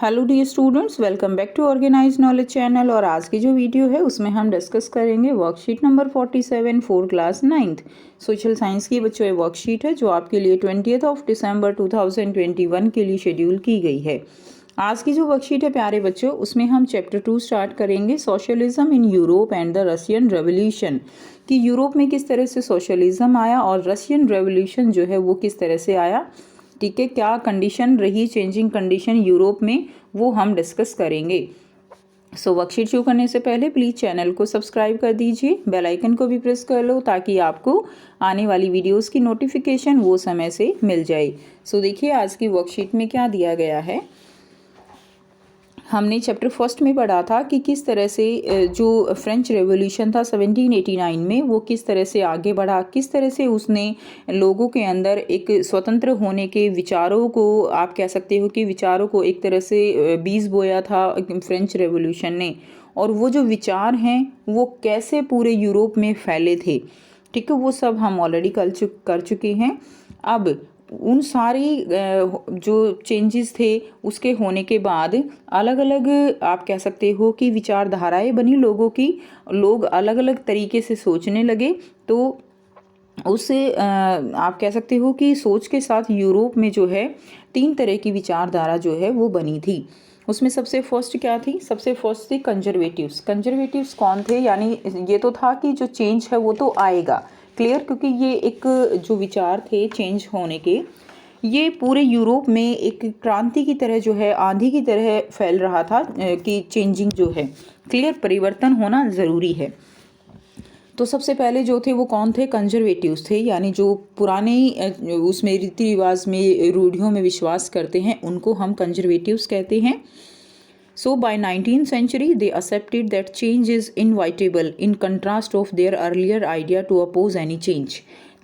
Hello dear students, welcome back to organize knowledge channel. और आज की जो वीडियो है उसमें हम डिस्कस करेंगे worksheet number 47 for class 9th social science की बच्चों ये वर्कशीट है जो आपके लिए 20 दिसंबर 2021 के लिए शेड्यूल की गई है। आज की जो वर्कशीट है प्यारे बच्चों, उसमें हम चैप्टर 2 स्टार्ट करेंगे, socialism in Europe and the Russian revolution, कि यूरोप में किस तरह से सोशलिज्म आया और रशियन रेवोल्यूशन जो है वो किस तरह से आया। ठीक है, क्या कंडीशन रही, चेंजिंग कंडीशन यूरोप में, वो हम डिस्कस करेंगे। सो वर्कशीट शुरू करने से पहले प्लीज़ चैनल को सब्सक्राइब कर दीजिए, बेल आइकन को भी प्रेस कर लो ताकि आपको आने वाली वीडियोस की नोटिफिकेशन वो समय से मिल जाए। सो देखिए आज की वर्कशीट में क्या दिया गया है। हमने चैप्टर फर्स्ट में पढ़ा था कि किस तरह से जो फ्रेंच रेवोल्यूशन था 1789 में वो किस तरह से आगे बढ़ा, किस तरह से उसने लोगों के अंदर एक स्वतंत्र होने के विचारों को, आप कह सकते हो कि विचारों को एक तरह से बीज बोया था फ्रेंच रेवोल्यूशन ने, और वो जो विचार हैं वो कैसे पूरे यूरोप में फैले थे। ठीक है, वो सब हम ऑलरेडी कर चुके हैं। अब उन सारी जो चेंजेस थे उसके होने के बाद अलग अलग, आप कह सकते हो कि विचारधाराएं बनी लोगों की, लोग अलग अलग तरीके से सोचने लगे। तो उससे आप कह सकते हो कि सोच के साथ यूरोप में जो है 3 तरह की विचारधारा जो है वो बनी थी। उसमें सबसे फर्स्ट क्या थी, सबसे फर्स्ट थी कंजर्वेटिव्स। कंजर्वेटिव्स कौन थे, यानी ये तो था कि जो चेंज है वो तो आएगा, क्लियर, क्योंकि ये एक जो विचार थे चेंज होने के, ये पूरे यूरोप में एक क्रांति की तरह जो है, आंधी की तरह फैल रहा था कि चेंजिंग जो है, क्लियर, परिवर्तन होना ज़रूरी है। तो सबसे पहले जो थे वो कौन थे, कंजर्वेटिव्स थे, यानी जो पुराने उसमें रीति रिवाज में, रूढ़ियों में विश्वास करते हैं, उनको हम कंजर्वेटिव्स कहते हैं। So by 19th century, they accepted that change is inevitable in contrast of their earlier idea to oppose any change.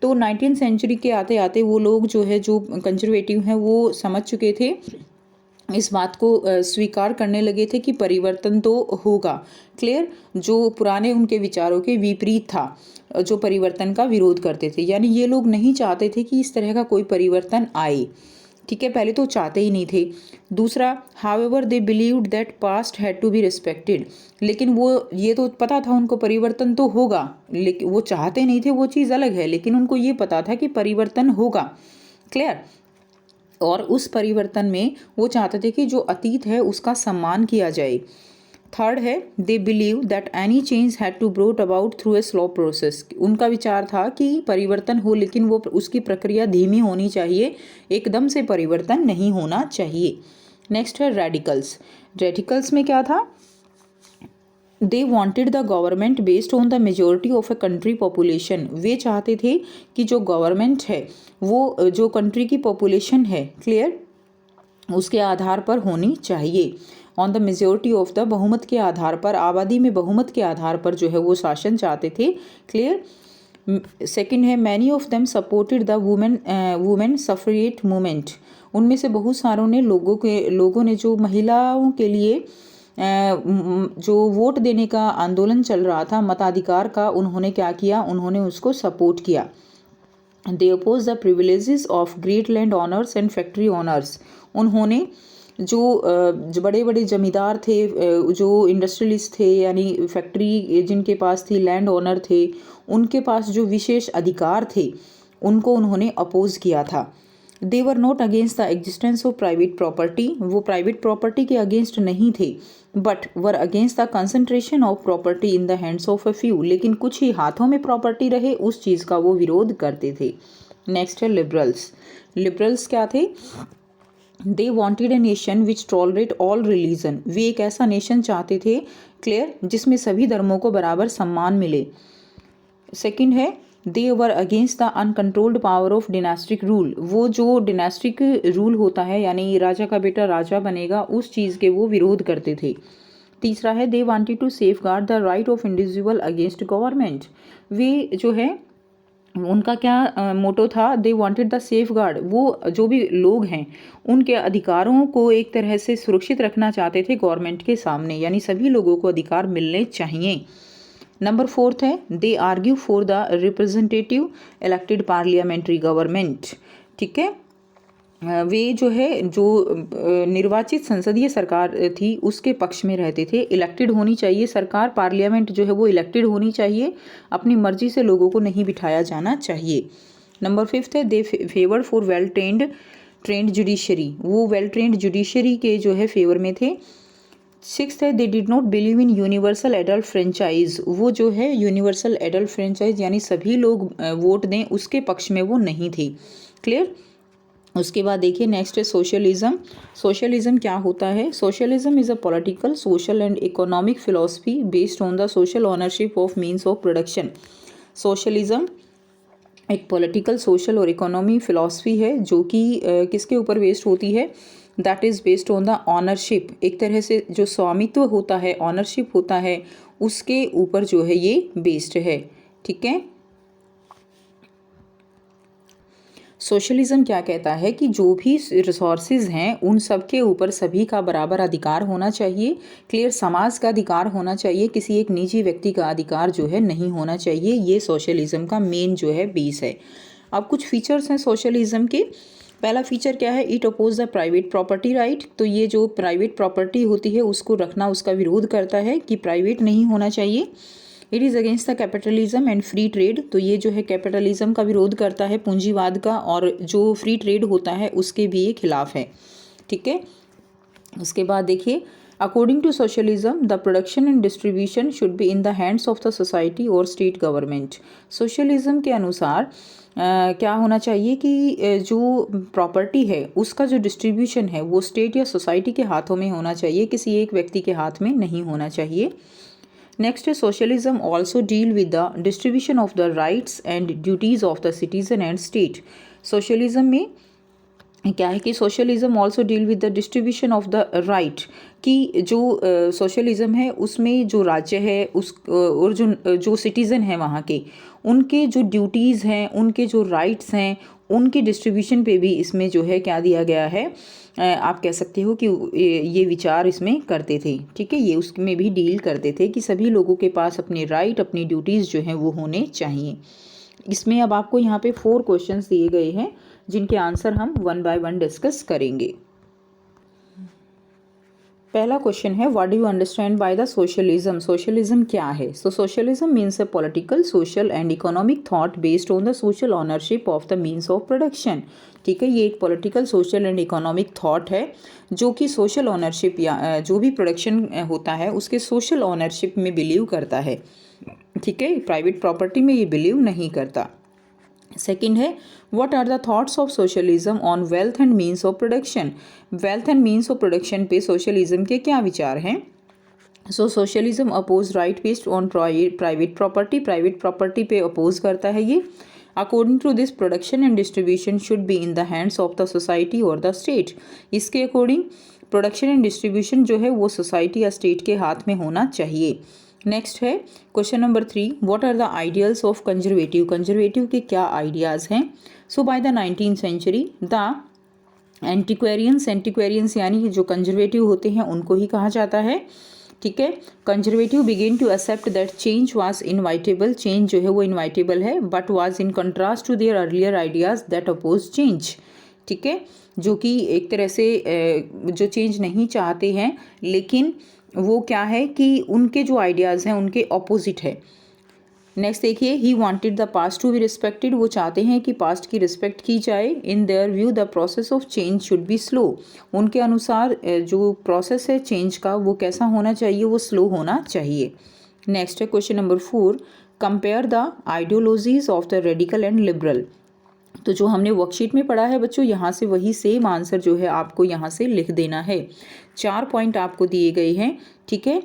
तो 19th सेंचुरी के आते आते वो लोग जो है, जो कंजर्वेटिव हैं, वो समझ चुके थे, इस बात को स्वीकार करने लगे थे कि परिवर्तन तो होगा, क्लियर, जो पुराने उनके विचारों के विपरीत था, जो परिवर्तन का विरोध करते थे, यानी ये लोग नहीं चाहते थे कि इस तरह का कोई परिवर्तन आए। ठीक है, पहले तो चाहते ही नहीं थे। दूसरा, however they believed that past had to be respected, लेकिन वो ये तो पता था उनको परिवर्तन तो होगा, लेकिन वो चाहते नहीं थे, वो चीज़ अलग है, लेकिन उनको ये पता था कि परिवर्तन होगा, क्लियर, और उस परिवर्तन में वो चाहते थे कि जो अतीत है उसका सम्मान किया जाए। थर्ड है, they believe that any change had to brought about through a slow process. उनका विचार था कि परिवर्तन हो लेकिन वो उसकी प्रक्रिया धीमी होनी चाहिए, एकदम से परिवर्तन नहीं होना चाहिए। नेक्स्ट है रेडिकल्स। रेडिकल्स में क्या था, they wanted the government based on the majority of a country population. वे चाहते थे कि जो गवर्नमेंट है वो जो कंट्री की पॉपुलेशन है, क्लियर, उसके आधार पर होनी चाहिए, on the majority of the, बहुमत के आधार पर, आबादी में बहुमत के आधार पर जो है वो शासन चाहते थे, क्लियर। सेकंड है, many of them supported the women suffrage movement. उनमें से बहुत सारों ने लोगों ने जो महिलाओं के लिए जो वोट देने का आंदोलन चल रहा था, मताधिकार का, उन्होंने क्या किया, उन्होंने उसको सपोर्ट किया। They oppose the privileges of great land owners and factory owners. उन्होंने जो बड़े बड़े जमींदार थे, जो इंडस्ट्रियलिस्ट थे, यानी फैक्ट्री जिनके पास थी, लैंड ओनर थे, उनके पास जो विशेष अधिकार थे उनको उन्होंने अपोज किया था। They were not against the existence of private property, वो प्राइवेट प्रॉपर्टी के अगेंस्ट नहीं थे, but were against the concentration of property in the hands of a few, लेकिन कुछ ही हाथों में प्रॉपर्टी रहे उस चीज़ का वो विरोध करते थे। नेक्स्ट है लिबरल्स। लिबरल्स क्या थे, they wanted a nation which tolerate all religion. वे एक ऐसा नेशन चाहते थे, क्लियर, जिसमें सभी धर्मों को बराबर सम्मान मिले। सेकंड है, they were against the uncontrolled power of dynastic rule. वो जो डिनास्टिक रूल होता है, यानी राजा का बेटा राजा बनेगा, उस चीज़ के वो विरोध करते थे। तीसरा है, they wanted to safeguard the right of individual against government. वे जो है, उनका क्या मोटो था, they wanted the safeguard, वो जो भी लोग हैं उनके अधिकारों को एक तरह से सुरक्षित रखना चाहते थे गवर्नमेंट के सामने, यानी सभी लोगों को अधिकार मिलने चाहिए। नंबर फोर्थ है, दे argue for the representative elected parliamentary government. ठीक है, वे जो है जो निर्वाचित संसदीय सरकार थी उसके पक्ष में रहते थे। इलेक्टेड होनी चाहिए सरकार, पार्लियामेंट जो है वो इलेक्टेड होनी चाहिए, अपनी मर्जी से लोगों को नहीं बिठाया जाना चाहिए। नंबर 5 है they favour for well trained judiciary, वो वेल ट्रेंड जुडिशरी के जो है फेवर में थे। 6 है they did not believe in universal adult franchise, वो जो है यूनिवर्सल एडल्ट फ्रेंचाइज यानी सभी लोग वोट दें उसके पक्ष में वो नहीं थे। क्लियर। उसके बाद देखिए नेक्स्ट है सोशलिज्म। सोशलिज्म क्या होता है? Socialism is a political, social and economic philosophy based on the social ownership of means of production. Socialism एक पॉलिटिकल, सोशल और इकोनॉमी फिलॉसफी है जो कि किसके ऊपर बेस्ड होती है? That is based on the ownership, एक तरह से जो स्वामित्व होता है, ऑनरशिप होता है, उसके ऊपर जो है ये बेस्ड है। ठीक है। सोशलिज्म क्या कहता है कि जो भी रिसोर्सेज हैं उन सब के ऊपर सभी का बराबर अधिकार होना चाहिए। क्लियर। समाज का अधिकार होना चाहिए, किसी एक निजी व्यक्ति का अधिकार जो है नहीं होना चाहिए। ये सोशलिज्म का मेन जो है बेस है। अब कुछ फीचर्स हैं सोशलिज्म के। पहला फीचर क्या है? It oppose the private property right. तो ये जो प्राइवेट प्रॉपर्टी होती है उसको रखना, उसका विरोध करता है कि प्राइवेट नहीं होना चाहिए। It is against the capitalism and free trade, तो ये जो है कैपिटलिज्म का विरोध करता है, पूंजीवाद का, और जो फ्री ट्रेड होता है उसके भी ये खिलाफ है। ठीक है। उसके बाद देखिए according to socialism the production and distribution should be in the hands of the society और स्टेट गवर्नमेंट। सोशलिज्म के अनुसार क्या होना चाहिए कि जो प्रॉपर्टी है उसका जो डिस्ट्रीब्यूशन है वो स्टेट या सोसाइटी के हाथों में होना चाहिए, किसी एक व्यक्ति के हाथ में नहीं होना चाहिए। नेक्स्ट है socialism also deal with the distribution of the rights and duties of the citizen and state. Socialism में क्या है कि socialism also deal with the distribution of the right, कि जो सोशलिज्म है उसमें जो राज्य है उस और जो सिटीज़न है वहाँ के, उनके जो ड्यूटीज़ हैं, उनके जो राइट्स हैं, उनके डिस्ट्रीब्यूशन पे भी इसमें जो है क्या दिया गया है, आप कह सकते हो कि ये विचार इसमें करते थे। ठीक है। ये उसमें भी डील करते थे कि सभी लोगों के पास अपने राइट, अपनी ड्यूटीज़ जो हैं वो होने चाहिए। इसमें अब आपको यहाँ पे 4 क्वेश्चंस दिए गए हैं जिनके आंसर हम 1 बाय 1 डिस्कस करेंगे। पहला क्वेश्चन है what do you understand by the socialism. Socialism क्या है? So socialism means a political, social and economic thought based on the social ownership of the means of production. ठीक है। ये एक political, social and economic thought है जो कि social ownership या जो भी प्रोडक्शन होता है उसके सोशल ओनरशिप में बिलीव करता है। ठीक है। प्राइवेट प्रॉपर्टी में ये बिलीव नहीं करता। सेकेंड है what are the thoughts of socialism on wealth and means of production. Wealth and means of production पे सोशलिज्म के क्या विचार हैं? So socialism oppose right based on private property, private property पे अपोज करता है ये। According to this production and distribution should be in the hands of the society और द स्टेट। इसके अकॉर्डिंग प्रोडक्शन एंड डिस्ट्रीब्यूशन जो है वो society या स्टेट के हाथ में होना चाहिए। नेक्स्ट है question number 3 what are the ideals of conservative. Conservative के क्या आइडियाज़ हैं? So by the 19th century the antiquarians यानी जो कंजर्वेटिव होते हैं उनको ही कहा जाता है। ठीक है। Conservative begin to accept that change was inevitable, change जो है वो इनवाइटेबल है, but was in contrast to their earlier ideas that oppose change. ठीक है। जो कि एक तरह से जो चेंज नहीं चाहते हैं, लेकिन वो क्या है कि उनके जो आइडियाज़ हैं उनके ऑपोजिट है। नेक्स्ट देखिए he wanted the past to be respected, वो चाहते हैं कि पास्ट की रिस्पेक्ट की जाए। In their view the process of change should be slow, उनके अनुसार जो प्रोसेस है चेंज का वो कैसा होना चाहिए, वो स्लो होना चाहिए। नेक्स्ट है question number 4 compare the ideologies of the radical and liberal. तो जो हमने वर्कशीट में पढ़ा है बच्चों, यहाँ से वही सेम आंसर जो है आपको यहाँ से लिख देना है। 4 पॉइंट आपको दिए गए हैं। ठीक है।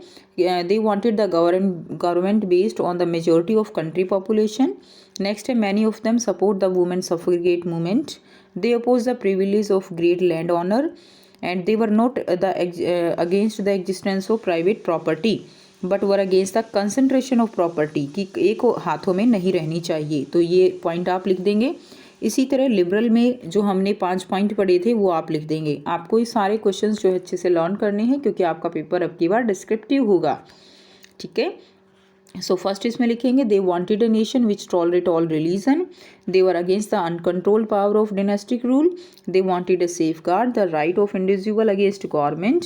They wanted the government based on the majority of country population. Next है many of them support the women suffragette movement. They oppose the privilege of great land owner and they were not the against the existence of private property but were against the concentration of property, कि एक हाथों में नहीं रहनी चाहिए। तो ये point आप लिख देंगे। इसी तरह लिबरल में जो हमने 5 पॉइंट पढ़े थे वो आप लिख देंगे। आपको ये सारे क्वेश्चंस जो है अच्छे से लर्न करने हैं क्योंकि आपका पेपर अब की बार डिस्क्रिप्टिव होगा। ठीक है। सो फर्स्ट इसमें लिखेंगे they wanted a nation which tolerate all religion, they were against the uncontrolled power of dynastic rule, they wanted a safeguard the right of individual against government,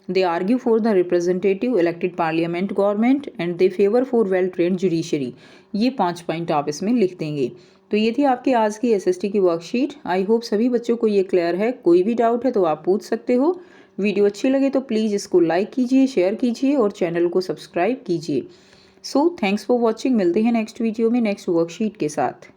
they argue for the representative elected parliament government and they favor for well trained judiciary। ये 5 point आप इसमें लिख देंगे। तो ये थी आपकी आज की एसएसटी की वर्कशीट। आई होप सभी बच्चों को ये क्लियर है। कोई भी डाउट है तो आप पूछ सकते हो। वीडियो अच्छी लगे तो प्लीज़ इसको लाइक कीजिए, शेयर कीजिए और चैनल को सब्सक्राइब कीजिए। So thanks for watching. मिलते हैं नेक्स्ट वीडियो में नेक्स्ट वर्कशीट के साथ।